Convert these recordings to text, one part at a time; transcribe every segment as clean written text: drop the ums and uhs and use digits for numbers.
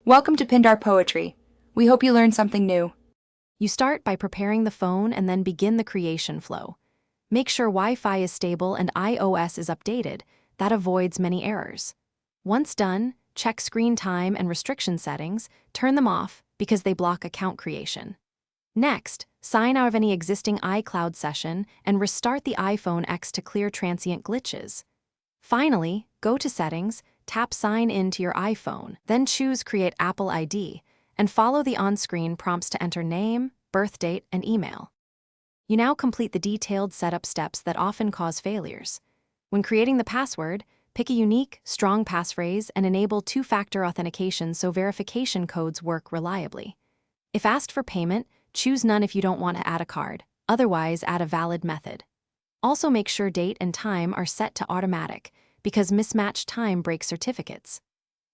Welcome to Pindar Poetry. We hope you learned something new. You start by preparing the phone and then begin the creation flow. Make sure Wi-Fi is stable and iOS is updated. That avoids many errors. Once done, check screen time and restriction settings, turn them off because they block account creation. Next, sign out of any existing iCloud session and restart the iPhone X to clear transient glitches. Finally, go to Settings, tap Sign In to your iPhone, then choose Create Apple ID, and follow the on-screen prompts to enter name, birth date, and email. You now complete the detailed setup steps that often cause failures. When creating the password, pick a unique, strong passphrase and enable two-factor authentication so verification codes work reliably. If asked for payment, choose None if you don't want to add a card, otherwise add a valid method. Also make sure date and time are set to automatic, because mismatched time breaks certificates.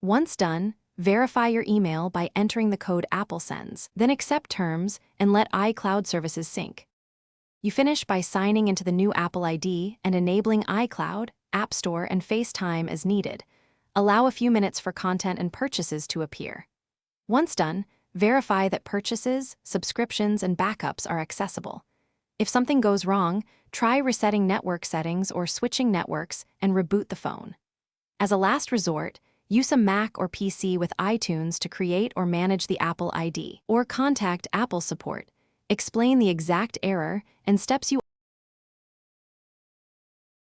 Once done, verify your email by entering the code Apple sends, then accept terms and let iCloud services sync. You finish by signing into the new Apple ID and enabling iCloud, App Store, and FaceTime as needed. Allow a few minutes for content and purchases to appear. Once done, verify that purchases, subscriptions, and backups are accessible. If something goes wrong, try resetting network settings or switching networks and reboot the phone. As a last resort, use a Mac or PC with iTunes to create or manage the Apple ID, or contact Apple support. Explain the exact error and steps you.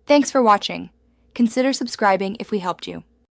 Thanks for watching. Consider subscribing if we helped you.